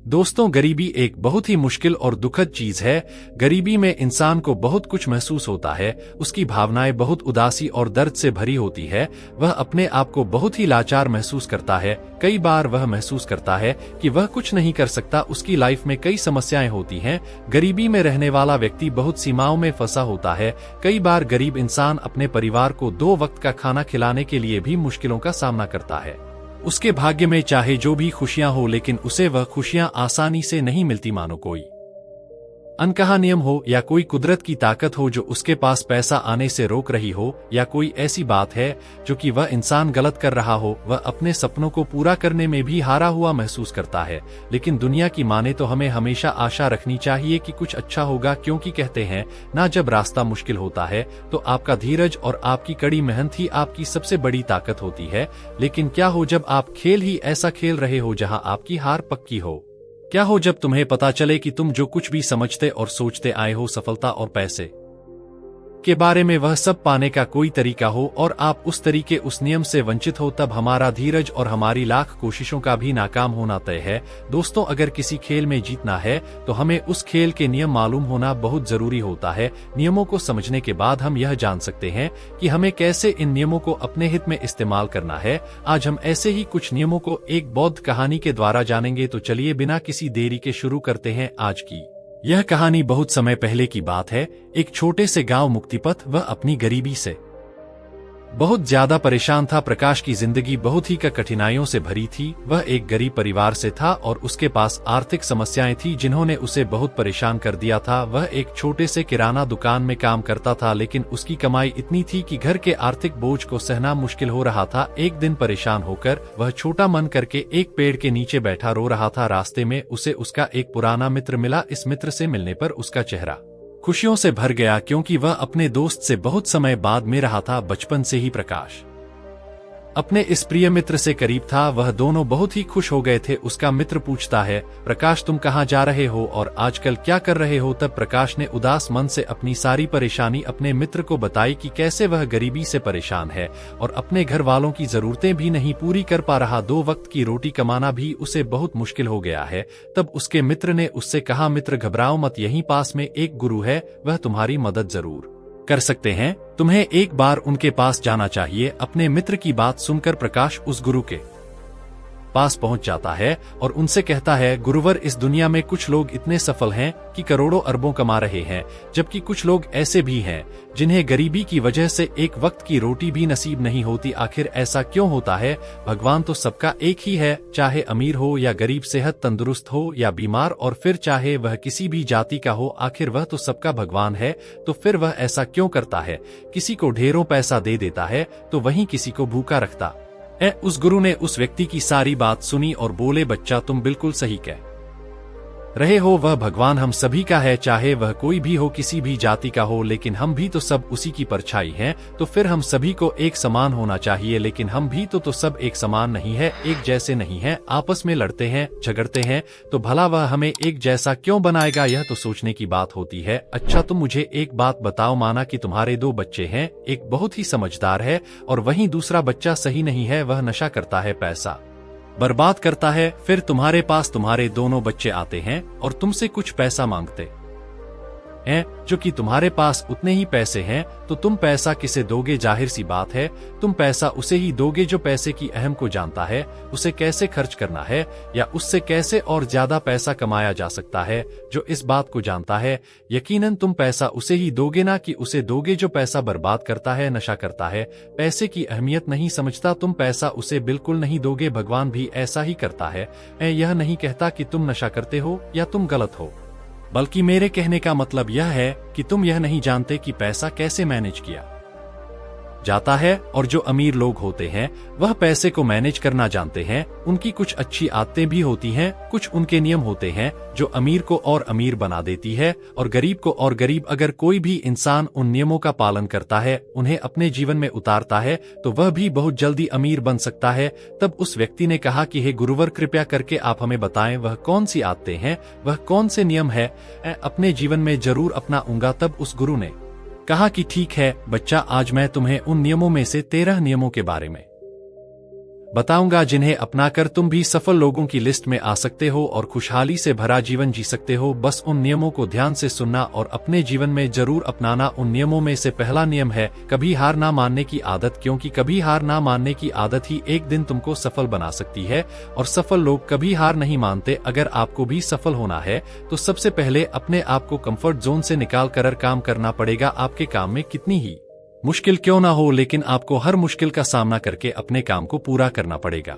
दोस्तों, गरीबी एक बहुत ही मुश्किल और दुखद चीज है। गरीबी में इंसान को बहुत कुछ महसूस होता है। उसकी भावनाएं बहुत उदासी और दर्द से भरी होती है। वह अपने आप को बहुत ही लाचार महसूस करता है। कई बार वह महसूस करता है कि वह कुछ नहीं कर सकता। उसकी लाइफ में कई समस्याएं होती हैं। गरीबी में रहने वाला व्यक्ति बहुत सीमाओं में फंसा होता है। कई बार गरीब इंसान अपने परिवार को 2 वक्त का खाना खिलाने के लिए भी मुश्किलों का सामना करता है। उसके भाग्य में चाहे जो भी खुशियां हो, लेकिन उसे वह खुशियां आसानी से नहीं मिलती। मानो कोई अनकहा नियम हो या कोई कुदरत की ताकत हो जो उसके पास पैसा आने से रोक रही हो, या कोई ऐसी बात है जो कि वह इंसान गलत कर रहा हो। वह अपने सपनों को पूरा करने में भी हारा हुआ महसूस करता है। लेकिन दुनिया की माने तो हमें हमेशा आशा रखनी चाहिए कि कुछ अच्छा होगा, क्योंकि कहते हैं ना, जब रास्ता मुश्किल होता है तो आपका धीरज और आपकी कड़ी मेहनत ही आपकी सबसे बड़ी ताकत होती है। लेकिन क्या हो जब आप खेल ही ऐसा खेल रहे हो जहां आपकी हार पक्की हो? क्या हो जब तुम्हें पता चले कि तुम जो कुछ भी समझते और सोचते आए हो, सफलता और पैसे के बारे में, वह सब पाने का कोई तरीका हो और आप उस तरीके उस नियम से वंचित हो? तब हमारा धीरज और हमारी लाख कोशिशों का भी नाकाम होना तय है। दोस्तों, अगर किसी खेल में जीतना है तो हमें उस खेल के नियम मालूम होना बहुत जरूरी होता है। नियमों को समझने के बाद हम यह जान सकते हैं कि हमें कैसे इन नियमों को अपने हित में इस्तेमाल करना है। आज हम ऐसे ही कुछ नियमों को एक बौद्ध कहानी के द्वारा जानेंगे। तो चलिए बिना किसी देरी के शुरू करते हैं आज की यह कहानी। बहुत समय पहले की बात है। एक छोटे से गांव मुक्तिपथ। वह अपनी गरीबी से बहुत ज्यादा परेशान था। प्रकाश की जिंदगी बहुत ही कठिनाइयों से भरी थी। वह एक गरीब परिवार से था और उसके पास आर्थिक समस्याएं थी जिन्होंने उसे बहुत परेशान कर दिया था। वह एक छोटे से किराना दुकान में काम करता था, लेकिन उसकी कमाई इतनी थी कि घर के आर्थिक बोझ को सहना मुश्किल हो रहा था। एक दिन परेशान होकर वह छोटा मन करके एक पेड़ के नीचे बैठा रो रहा था। रास्ते में उसे उसका एक पुराना मित्र मिला। इस मित्र से मिलने पर उसका चेहरा खुशियों से भर गया, क्योंकि वह अपने दोस्त से बहुत समय बाद मिल रहा था। बचपन से ही प्रकाश अपने इस प्रिय मित्र से करीब था। वह दोनों बहुत ही खुश हो गए थे। उसका मित्र पूछता है, प्रकाश तुम कहाँ जा रहे हो और आजकल क्या कर रहे हो? तब प्रकाश ने उदास मन से अपनी सारी परेशानी अपने मित्र को बताई कि कैसे वह गरीबी से परेशान है और अपने घर वालों की जरूरतें भी नहीं पूरी कर पा रहा। 2 वक्त की रोटी कमाना भी उसे बहुत मुश्किल हो गया है। तब उसके मित्र ने उससे कहा, मित्र घबराओ मत, यहीं पास में एक गुरु है, वह तुम्हारी मदद जरूर कर सकते हैं। तुम्हें एक बार उनके पास जाना चाहिए। अपने मित्र की बात सुनकर प्रकाश उस गुरु के पास पहुंच जाता है और उनसे कहता है, गुरुवर, इस दुनिया में कुछ लोग इतने सफल हैं कि करोड़ों अरबों कमा रहे हैं, जबकि कुछ लोग ऐसे भी हैं जिन्हें गरीबी की वजह से एक वक्त की रोटी भी नसीब नहीं होती। आखिर ऐसा क्यों होता है? भगवान तो सबका एक ही है, चाहे अमीर हो या गरीब, सेहत तंदुरुस्त हो या बीमार, और फिर चाहे वह किसी भी जाति का हो, आखिर वह तो सबका भगवान है। तो फिर वह ऐसा क्यों करता है? किसी को ढेरों पैसा दे देता है तो वहीं किसी को भूखा रखता है। उस गुरु ने उस व्यक्ति की सारी बात सुनी और बोले, बच्चा तुम बिल्कुल सही कह रहे हो, वह भगवान हम सभी का है, चाहे वह कोई भी हो, किसी भी जाति का हो, लेकिन हम भी तो सब उसी की परछाई हैं। तो फिर हम सभी को एक समान होना चाहिए, लेकिन हम भी तो सब एक समान नहीं है, एक जैसे नहीं है, आपस में लड़ते हैं, झगड़ते हैं, तो भला वह हमें एक जैसा क्यों बनाएगा? यह तो सोचने की बात होती है। अच्छा, तुम मुझे एक बात बताओ, माना कि तुम्हारे 2 बच्चे हैं, एक बहुत ही समझदार है और वहीं दूसरा बच्चा सही नहीं है, वह नशा करता है, पैसा बर्बाद करता है। फिर तुम्हारे पास तुम्हारे दोनों बच्चे आते हैं और तुमसे कुछ पैसा मांगते हैं, जो कि तुम्हारे पास उतने ही पैसे हैं, तो तुम पैसा किसे दोगे? जाहिर सी बात है, तुम पैसा उसे ही दोगे जो पैसे की अहम को जानता है, उसे कैसे खर्च करना है या उससे कैसे और ज्यादा पैसा कमाया जा सकता है, जो इस बात को जानता है। यकीनन तुम पैसा उसे ही दोगे, ना कि उसे दोगे जो पैसा बर्बाद करता है, नशा करता है, पैसे की अहमियत नहीं समझता। तुम पैसा उसे बिल्कुल नहीं दोगे। भगवान भी ऐसा ही करता है। मैं यह नहीं कहता कि तुम नशा करते हो या तुम गलत हो, बल्कि मेरे कहने का मतलब यह है कि तुम यह नहीं जानते कि पैसा कैसे मैनेज किया जाता है। और जो अमीर लोग होते हैं वह पैसे को मैनेज करना जानते हैं। उनकी कुछ अच्छी आदतें भी होती हैं, कुछ उनके नियम होते हैं जो अमीर को और अमीर बना देती है और गरीब को और गरीब। अगर कोई भी इंसान उन नियमों का पालन करता है, उन्हें अपने जीवन में उतारता है, तो वह भी बहुत जल्दी अमीर बन सकता है। तब उस व्यक्ति ने कहा कि हे गुरुवर, कृपया करके आप हमें बताएं वह कौन सी आदतें हैं, वह कौन से नियम है, अपने जीवन में जरूर अपनाऊंगा। तब उस गुरु ने कहा कि ठीक है बच्चा, आज मैं तुम्हें उन नियमों में से 13 नियमों के बारे में बताऊंगा जिन्हें अपनाकर तुम भी सफल लोगों की लिस्ट में आ सकते हो और खुशहाली से भरा जीवन जी सकते हो। बस उन नियमों को ध्यान से सुनना और अपने जीवन में जरूर अपनाना। उन नियमों में से पहला नियम है कभी हार ना मानने की आदत, क्योंकि कभी हार ना मानने की आदत ही एक दिन तुमको सफल बना सकती है और सफल लोग कभी हार नहीं मानते। अगर आपको भी सफल होना है तो सबसे पहले अपने आप को कंफर्ट जोन से निकाल कर काम करना पड़ेगा। आपके काम में कितनी ही मुश्किल क्यों ना हो, लेकिन आपको हर मुश्किल का सामना करके अपने काम को पूरा करना पड़ेगा।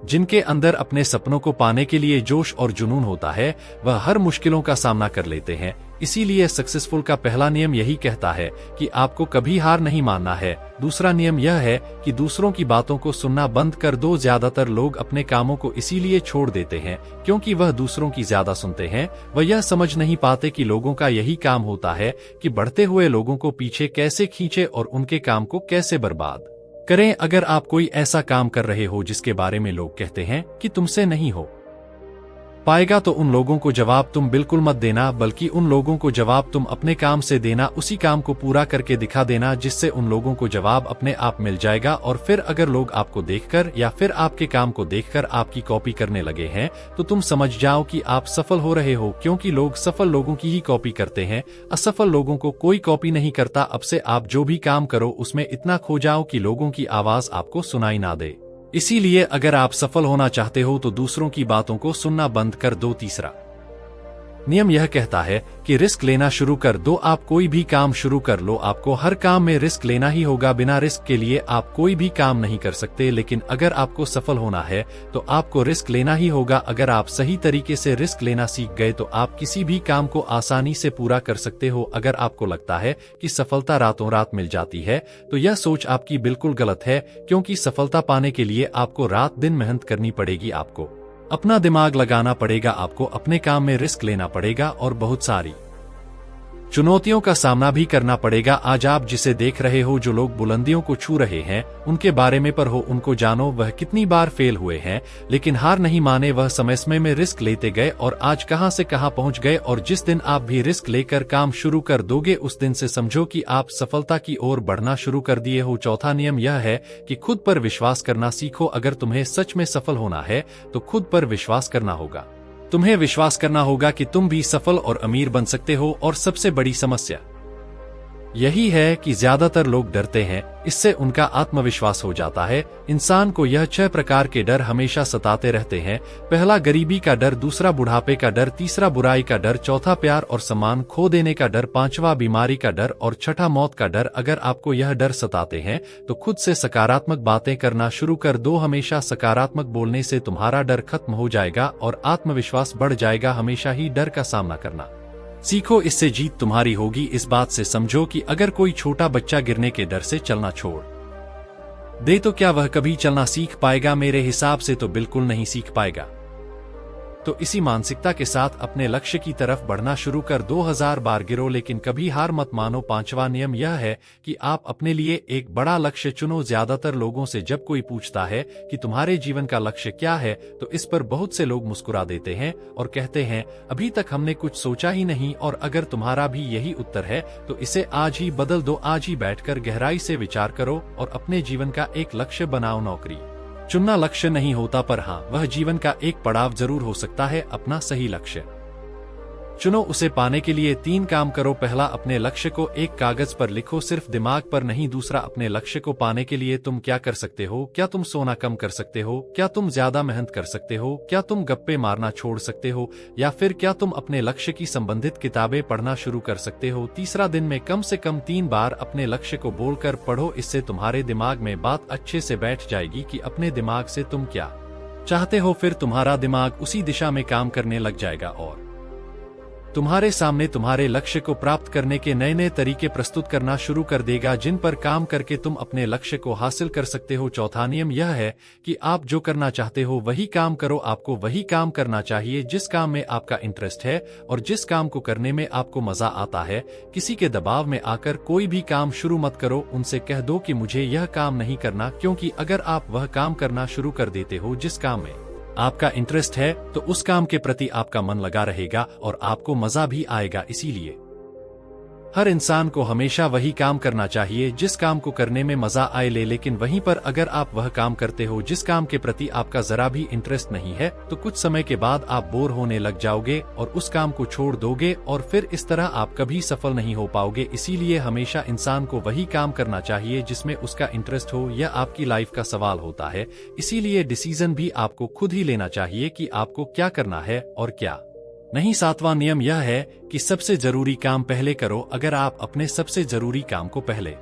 जिनके अंदर अपने सपनों को पाने के लिए जोश और जुनून होता है वह हर मुश्किलों का सामना कर लेते हैं। इसीलिए सक्सेसफुल का पहला नियम यही कहता है कि आपको कभी हार नहीं मानना है। दूसरा नियम यह है कि दूसरों की बातों को सुनना बंद कर दो। ज्यादातर लोग अपने कामों को इसीलिए छोड़ देते हैं क्योंकि वह दूसरों की ज्यादा सुनते हैं। वह यह समझ नहीं पाते कि लोगों का यही काम होता है कि बढ़ते हुए लोगों को पीछे कैसे खींचे और उनके काम को कैसे बर्बाद करें। अगर आप कोई ऐसा काम कर रहे हो जिसके बारे में लोग कहते हैं कि तुमसे नहीं हो पाएगा, तो उन लोगों को जवाब तुम बिल्कुल मत देना, बल्कि उन लोगों को जवाब तुम अपने काम से देना। उसी काम को पूरा करके दिखा देना जिससे उन लोगों को जवाब अपने आप मिल जाएगा। और फिर अगर लोग आपको देखकर या फिर आपके काम को देखकर आपकी कॉपी करने लगे हैं तो तुम समझ जाओ कि आप सफल हो रहे हो, क्योंकि लोग सफल लोगों की ही कॉपी करते हैं, असफल लोगों को कोई कॉपी नहीं करता। अब से आप जो भी काम करो उसमें इतना खो जाओ कि लोगों की आवाज आपको सुनाई ना दे। इसीलिए अगर आप सफल होना चाहते हो तो दूसरों की बातों को सुनना बंद कर दो। तीसरा नियम यह कहता है कि रिस्क लेना शुरू कर दो। आप कोई भी काम शुरू कर लो, आपको हर काम में रिस्क लेना ही होगा। बिना रिस्क के लिए आप कोई भी काम नहीं कर सकते। लेकिन अगर आपको सफल होना है तो आपको रिस्क लेना ही होगा। अगर आप सही तरीके से रिस्क लेना सीख गए तो आप किसी भी काम को आसानी से पूरा कर सकते हो। अगर आपको लगता है कि सफलता रातों रात मिल जाती है तो यह सोच आपकी बिल्कुल गलत है, क्योंकि सफलता पाने के लिए आपको रात दिन मेहनत करनी पड़ेगी, आपको अपना दिमाग लगाना पड़ेगा, आपको अपने काम में रिस्क लेना पड़ेगा और बहुत सारी चुनौतियों का सामना भी करना पड़ेगा। आज आप जिसे देख रहे हो, जो लोग बुलंदियों को छू रहे हैं, उनके बारे में पढ़ो, उनको जानो। वह कितनी बार फेल हुए हैं लेकिन हार नहीं माने। वह समय में रिस्क लेते गए और आज कहां से कहां पहुंच गए। और जिस दिन आप भी रिस्क लेकर काम शुरू कर दोगे उस दिन से समझो कि आप सफलता की ओर बढ़ना शुरू कर दिए हो। चौथा नियम यह है कि खुद पर विश्वास करना सीखो। अगर तुम्हें सच में सफल होना है तो खुद पर विश्वास करना होगा। तुम्हें विश्वास करना होगा कि तुम भी सफल और अमीर बन सकते हो। और सबसे बड़ी समस्या यही है कि ज्यादातर लोग डरते हैं, इससे उनका आत्मविश्वास हो जाता है। इंसान को यह 6 प्रकार के डर हमेशा सताते रहते हैं। पहला गरीबी का डर, दूसरा बुढ़ापे का डर, तीसरा बुराई का डर, चौथा प्यार और सम्मान खो देने का डर, पांचवा बीमारी का डर और छठा मौत का डर। अगर आपको यह डर सताते हैं तो खुद से सकारात्मक बातें करना शुरू कर दो। हमेशा सकारात्मक बोलने से तुम्हारा डर खत्म हो जाएगा और आत्मविश्वास बढ़ जाएगा। हमेशा ही डर का सामना करना सीखो, इससे जीत तुम्हारी होगी। इस बात से समझो कि अगर कोई छोटा बच्चा गिरने के डर से चलना छोड़ दे तो क्या वह कभी चलना सीख पाएगा? मेरे हिसाब से तो बिल्कुल नहीं सीख पाएगा। तो इसी मानसिकता के साथ अपने लक्ष्य की तरफ बढ़ना शुरू कर 2000 बार गिरो लेकिन कभी हार मत मानो। पांचवा नियम यह है कि आप अपने लिए एक बड़ा लक्ष्य चुनो। ज्यादातर लोगों से जब कोई पूछता है कि तुम्हारे जीवन का लक्ष्य क्या है तो इस पर बहुत से लोग मुस्कुरा देते हैं और कहते हैं अभी तक हमने कुछ सोचा ही नहीं। और अगर तुम्हारा भी यही उत्तर है तो इसे आज ही बदल दो। आज ही बैठकर गहराई से विचार करो और अपने जीवन का एक लक्ष्य बनाओ। नौकरी चुनना लक्ष्य नहीं होता, पर हाँ वह जीवन का एक पड़ाव जरूर हो सकता है। अपना सही लक्ष्य चुनो, उसे पाने के लिए 3 काम करो। पहला, अपने लक्ष्य को एक कागज पर लिखो, सिर्फ दिमाग पर नहीं। दूसरा, अपने लक्ष्य को पाने के लिए तुम क्या कर सकते हो? क्या तुम सोना कम कर सकते हो? क्या तुम ज्यादा मेहनत कर सकते हो? क्या तुम गप्पे मारना छोड़ सकते हो? या फिर क्या तुम अपने लक्ष्य की संबंधित किताबें पढ़ना शुरू कर सकते हो? तीसरा, दिन में कम से कम 3 बार अपने लक्ष्य को बोलकर पढ़ो। इससे तुम्हारे दिमाग में बात अच्छे से बैठ जाएगी कि अपने दिमाग से तुम क्या चाहते हो। फिर तुम्हारा दिमाग उसी दिशा में काम करने लग जाएगा और तुम्हारे सामने तुम्हारे लक्ष्य को प्राप्त करने के नए नए तरीके प्रस्तुत करना शुरू कर देगा, जिन पर काम करके तुम अपने लक्ष्य को हासिल कर सकते हो। चौथा नियम यह है कि आप जो करना चाहते हो वही काम करो। आपको वही काम करना चाहिए जिस काम में आपका इंटरेस्ट है और जिस काम को करने में आपको मजा आता है। किसी के दबाव में आकर कोई भी काम शुरू मत करो। उनसे कह दो कि मुझे यह काम नहीं करना, क्योंकि अगर आप वह काम करना शुरू कर देते हो जिस काम में आपका इंटरेस्ट है तो उस काम के प्रति आपका मन लगा रहेगा और आपको मजा भी आएगा। इसीलिए हर इंसान को हमेशा वही काम करना चाहिए जिस काम को करने में मजा आए लेकिन वहीं पर अगर आप वह काम करते हो जिस काम के प्रति आपका जरा भी इंटरेस्ट नहीं है तो कुछ समय के बाद आप बोर होने लग जाओगे और उस काम को छोड़ दोगे और फिर इस तरह आप कभी सफल नहीं हो पाओगे। इसीलिए हमेशा इंसान को वही काम करना चाहिए जिसमें उसका इंटरेस्ट हो। यह आपकी लाइफ का सवाल होता है, इसीलिए डिसीजन भी आपको खुद ही लेना चाहिए कि आपको क्या करना है और क्या नहीं। 7वां नियम यह है कि सबसे जरूरी काम पहले करो। अगर आप अपने सबसे जरूरी काम को पहले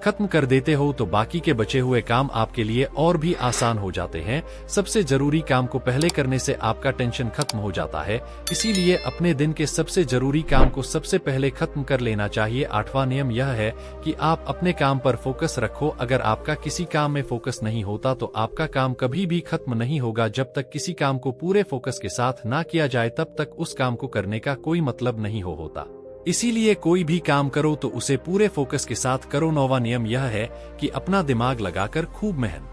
खत्म कर देते हो तो बाकी के बचे हुए काम आपके लिए और भी आसान हो जाते हैं। सबसे जरूरी काम को पहले करने से आपका टेंशन खत्म हो जाता है, इसीलिए अपने दिन के सबसे जरूरी काम को सबसे पहले खत्म कर लेना चाहिए। 8वां नियम यह है कि आप अपने काम पर फोकस रखो। अगर आपका किसी काम में फोकस नहीं होता तो आपका काम कभी भी खत्म नहीं होगा। जब तक किसी काम को पूरे फोकस के साथ ना किया जाए तब तक उस काम को करने का कोई मतलब नहीं होता। इसीलिए कोई भी काम करो तो उसे पूरे फोकस के साथ करो। 9वां नियम यह है कि अपना दिमाग लगाकर खूब मेहनत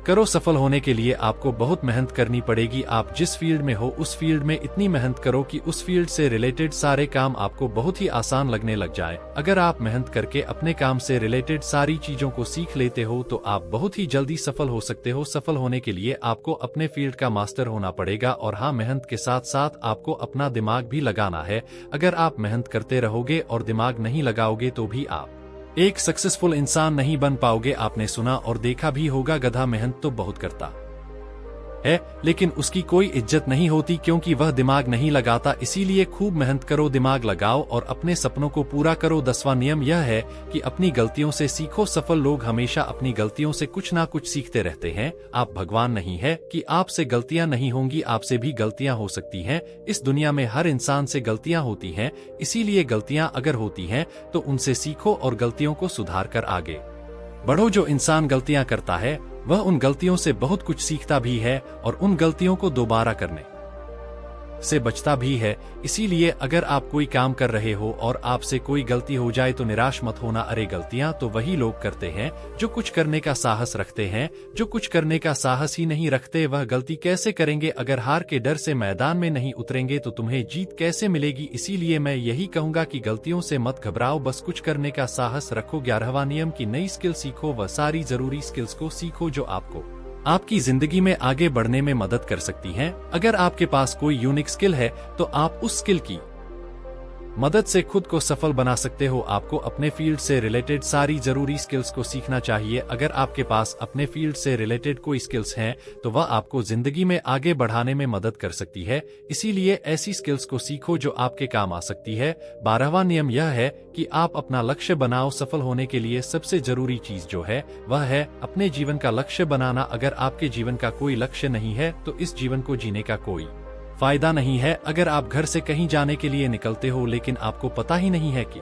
करो। सफल होने के लिए आपको बहुत मेहनत करनी पड़ेगी। आप जिस फील्ड में हो उस फील्ड में इतनी मेहनत करो कि उस फील्ड से रिलेटेड सारे काम आपको बहुत ही आसान लगने लग जाए। अगर आप मेहनत करके अपने काम से रिलेटेड सारी चीजों को सीख लेते हो तो आप बहुत ही जल्दी सफल हो सकते हो। सफल होने के लिए आपको अपने फील्ड का मास्टर होना पड़ेगा और हाँ, मेहनत के साथ साथ आपको अपना दिमाग भी लगाना है। अगर आप मेहनत करते रहोगे और दिमाग नहीं लगाओगे तो भी आप एक सक्सेसफुल इंसान नहीं बन पाओगे। आपने सुना और देखा भी होगा, गधा मेहनत तो बहुत करता है लेकिन उसकी कोई इज्जत नहीं होती क्योंकि वह दिमाग नहीं लगाता। इसीलिए खूब मेहनत करो, दिमाग लगाओ और अपने सपनों को पूरा करो। 10वां नियम यह है कि अपनी गलतियों से सीखो। सफल लोग हमेशा अपनी गलतियों से कुछ ना कुछ सीखते रहते हैं। आप भगवान नहीं है कि आपसे गलतियां नहीं होंगी, आपसे भी गलतियां हो सकती हैं। इस दुनिया में हर इंसान से गलतियां होती हैं, इसीलिए गलतियां अगर होती हैं तो उनसे सीखो और गलतियों को सुधार कर आगे बढ़ो। जो इंसान गलतियां करता है वह उन गलतियों से बहुत कुछ सीखता भी है और उन गलतियों को दोबारा करने से बचता भी है। इसीलिए अगर आप कोई काम कर रहे हो और आपसे कोई गलती हो जाए तो निराश मत होना। अरे, गलतियां तो वही लोग करते हैं जो कुछ करने का साहस रखते हैं। जो कुछ करने का साहस ही नहीं रखते वह गलती कैसे करेंगे। अगर हार के डर से मैदान में नहीं उतरेंगे तो तुम्हें जीत कैसे मिलेगी। इसीलिए मैं यही कहूंगा कि गलतियों से मत घबराओ, बस कुछ करने का साहस रखो। 11वां नियम की नई स्किल सीखो। वह सारी जरूरी स्किल्स को सीखो जो आपको आपकी जिंदगी में आगे बढ़ने में मदद कर सकती हैं। अगर आपके पास कोई यूनिक स्किल है तो आप उस स्किल की मदद से खुद को सफल बना सकते हो। आपको अपने फील्ड से रिलेटेड सारी जरूरी स्किल्स को सीखना चाहिए। अगर आपके पास अपने फील्ड से रिलेटेड कोई स्किल्स हैं तो वह आपको जिंदगी में आगे बढ़ाने में मदद कर सकती है। इसीलिए ऐसी स्किल्स को सीखो जो आपके काम आ सकती है। 12वां नियम यह है कि आप अपना लक्ष्य बनाओ। सफल होने के लिए सबसे जरूरी चीज जो है वह है अपने जीवन का लक्ष्य बनाना। अगर आपके जीवन का कोई लक्ष्य नहीं है तो इस जीवन को जीने का कोई फायदा नहीं है। अगर आप घर से कहीं जाने के लिए निकलते हो लेकिन आपको पता ही नहीं है कि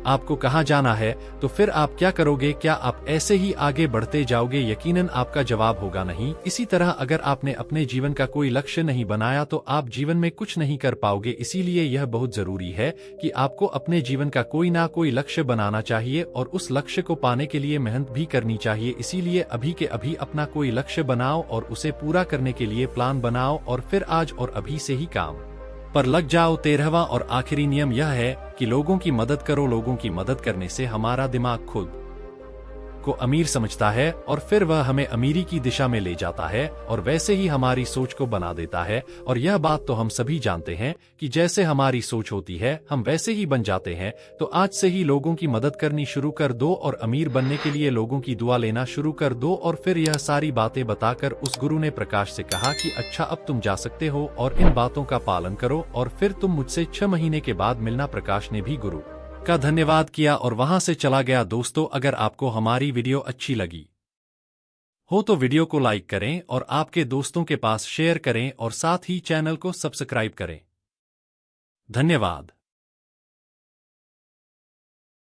आपको कहां जाना है तो फिर आप क्या करोगे? क्या आप ऐसे ही आगे बढ़ते जाओगे? यकीनन आपका जवाब होगा नहीं। इसी तरह अगर आपने अपने जीवन का कोई लक्ष्य नहीं बनाया तो आप जीवन में कुछ नहीं कर पाओगे। इसीलिए यह बहुत जरूरी है कि आपको अपने जीवन का कोई ना कोई लक्ष्य बनाना चाहिए और उस लक्ष्य को पाने के लिए मेहनत भी करनी चाहिए। इसीलिए अभी के अभी अपना कोई लक्ष्य बनाओ और उसे पूरा करने के लिए प्लान बनाओ और फिर आज और अभी से ही काम पर लग जाओ। 13वां और आखिरी नियम यह है कि लोगों की मदद करो। लोगों की मदद करने से हमारा दिमाग खुद को अमीर समझता है और फिर वह हमें अमीरी की दिशा में ले जाता है और वैसे ही हमारी सोच को बना देता है। और यह बात तो हम सभी जानते हैं कि जैसे हमारी सोच होती है हम वैसे ही बन जाते हैं। तो आज से ही लोगों की मदद करनी शुरू कर दो और अमीर बनने के लिए लोगों की दुआ लेना शुरू कर दो। और फिर यह सारी बातें बताकर उस गुरु ने प्रकाश से कहा कि अच्छा, अब तुम जा सकते हो और इन बातों का पालन करो और फिर तुम मुझसे 6 महीने के बाद मिलना। प्रकाश ने भी गुरु का धन्यवाद किया और वहां से चला गया। दोस्तों, अगर आपको हमारी वीडियो अच्छी लगी हो तो वीडियो को लाइक करें और आपके दोस्तों के पास शेयर करें और साथ ही चैनल को सब्सक्राइब करें। धन्यवाद।